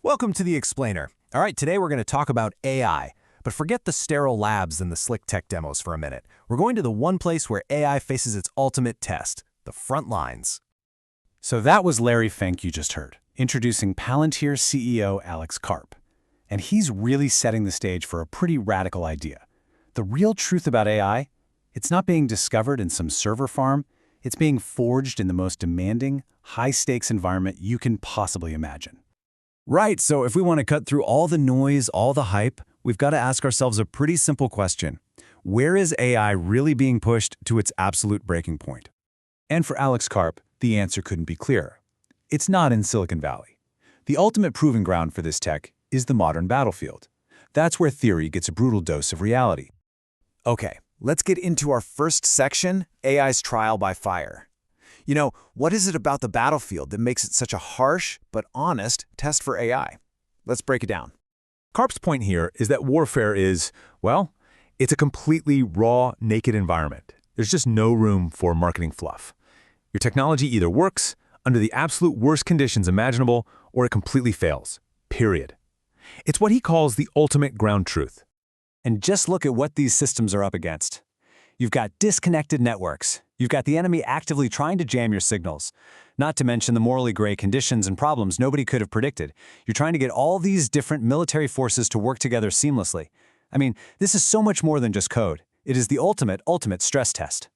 Welcome to The Explainer. All right, today we're going to talk about AI. But forget the sterile labs and the slick tech demos for a minute. We're going to the one place where AI faces its ultimate test, the front lines. So that was Larry Fink you just heard, introducing Palantir CEO Alex Karp. And he's really setting the stage for a pretty radical idea. The real truth about AI, it's not being discovered in some server farm, it's being forged in the most demanding, high-stakes environment you can possibly imagine. Right, so if we want to cut through all the noise, all the hype, we've got to ask ourselves a pretty simple question. Where is AI really being pushed to its absolute breaking point? And for Alex Karp, the answer couldn't be clearer. It's not in Silicon Valley. The ultimate proving ground for this tech is the modern battlefield. That's where theory gets a brutal dose of reality. Okay, let's get into our first section, AI's trial by fire. You know, what is it about the battlefield that makes it such a harsh but honest test for AI? Let's break it down. Karp's point here is that warfare is, well, it's a completely raw, naked environment. There's just no room for marketing fluff. Your technology either works under the absolute worst conditions imaginable, or it completely fails, period. It's what he calls the ultimate ground truth. And just look at what these systems are up against. You've got disconnected networks. You've got the enemy actively trying to jam your signals. Not to mention the morally gray conditions and problems nobody could have predicted. You're trying to get all these different military forces to work together seamlessly. I mean, this is so much more than just code. It is the ultimate stress test.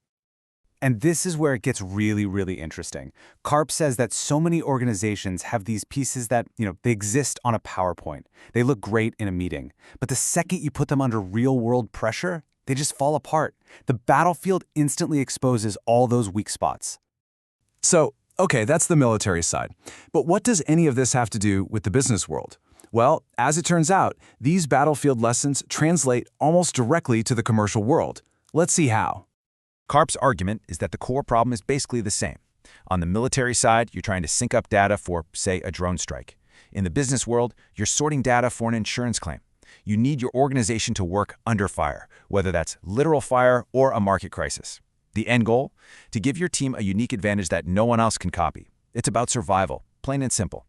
And this is where it gets really interesting. Karp says that so many organizations have these pieces that, they exist on a PowerPoint. They look great in a meeting. But the second you put them under real-world pressure, they just fall apart. The battlefield instantly exposes all those weak spots. So, okay, that's the military side. But what does any of this have to do with the business world? Well, as it turns out, these battlefield lessons translate almost directly to the commercial world. Let's see how. Karp's argument is that the core problem is basically the same. On the military side, you're trying to sync up data for, say, a drone strike. In the business world, you're sorting data for an insurance claim. You need your organization to work under fire, whether that's literal fire or a market crisis. The end goal? To give your team a unique advantage that no one else can copy. It's about survival, plain and simple.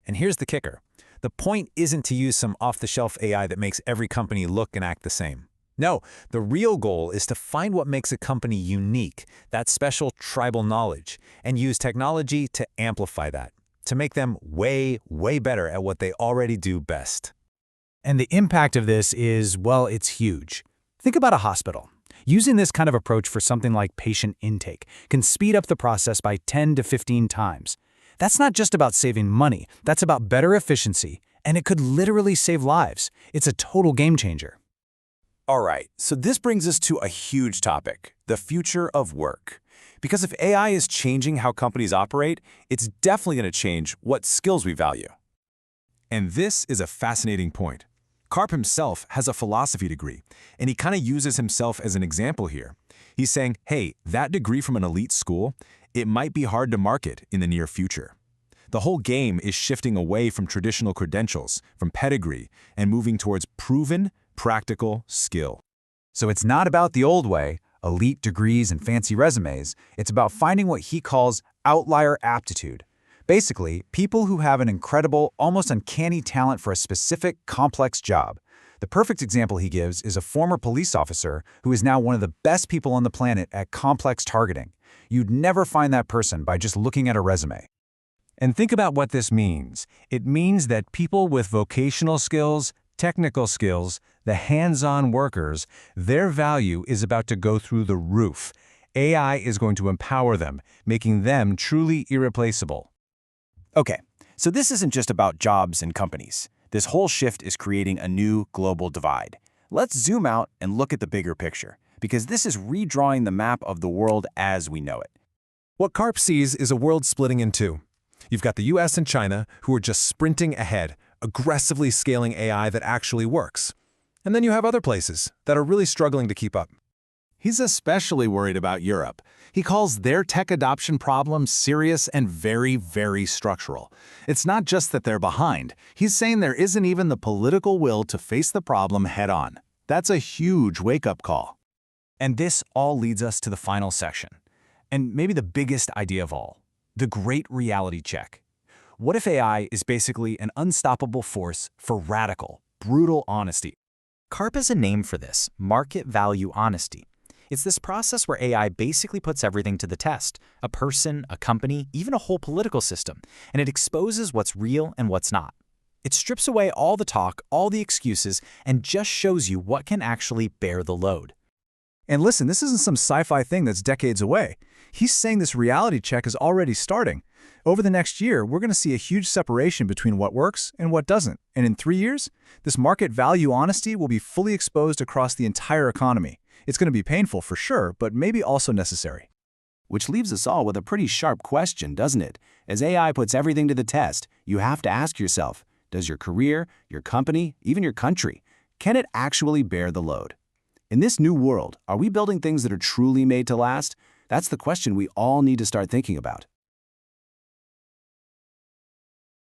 And here's the kicker. The point isn't to use some off-the-shelf AI that makes every company look and act the same. No, the real goal is to find what makes a company unique, that special tribal knowledge, and use technology to amplify that, to make them way better at what they already do best. And the impact of this is, well, it's huge. Think about a hospital. Using this kind of approach for something like patient intake can speed up the process by 10 to 15 times. That's not just about saving money, that's about better efficiency, and it could literally save lives. It's a total game changer. All right, so this brings us to a huge topic, the future of work. Because if AI is changing how companies operate, it's definitely going to change what skills we value. And this is a fascinating point. Karp himself has a philosophy degree, and he kind of uses himself as an example here. He's saying, hey, that degree from an elite school, it might be hard to market in the near future. The whole game is shifting away from traditional credentials, from pedigree, and moving towards proven, practical skill. So it's not about the old way, elite degrees and fancy resumes. It's about finding what he calls outlier aptitude. Basically, people who have an incredible, almost uncanny talent for a specific, complex job. The perfect example he gives is a former police officer who is now one of the best people on the planet at complex targeting. You'd never find that person by just looking at a resume. And think about what this means. It means that people with vocational skills, technical skills, the hands-on workers, their value is about to go through the roof. AI is going to empower them, making them truly irreplaceable. Okay, so this isn't just about jobs and companies. This whole shift is creating a new global divide. Let's zoom out and look at the bigger picture, because this is redrawing the map of the world as we know it. What Karp sees is a world splitting in two. You've got the US and China, who are just sprinting ahead, aggressively scaling AI that actually works. And then you have other places that are really struggling to keep up. He's especially worried about Europe. He calls their tech adoption problem serious and very structural. It's not just that they're behind. He's saying there isn't even the political will to face the problem head-on. That's a huge wake-up call. And this all leads us to the final section. And maybe the biggest idea of all, the great reality check. What if AI is basically an unstoppable force for radical, brutal honesty? Karp has a name for this: market value honesty. It's this process where AI basically puts everything to the test: a person, a company, even a whole political system, and it exposes what's real and what's not. It strips away all the talk, all the excuses, and just shows you what can actually bear the load. And listen, this isn't some sci-fi thing that's decades away. He's saying this reality check is already starting. Over the next year, we're going to see a huge separation between what works and what doesn't. And in 3 years, this market value honesty will be fully exposed across the entire economy. It's going to be painful for sure, but maybe also necessary. Which leaves us all with a pretty sharp question, doesn't it? As AI puts everything to the test, you have to ask yourself, does your career, your company, even your country, can it actually bear the load? In this new world, are we building things that are truly made to last? That's the question we all need to start thinking about.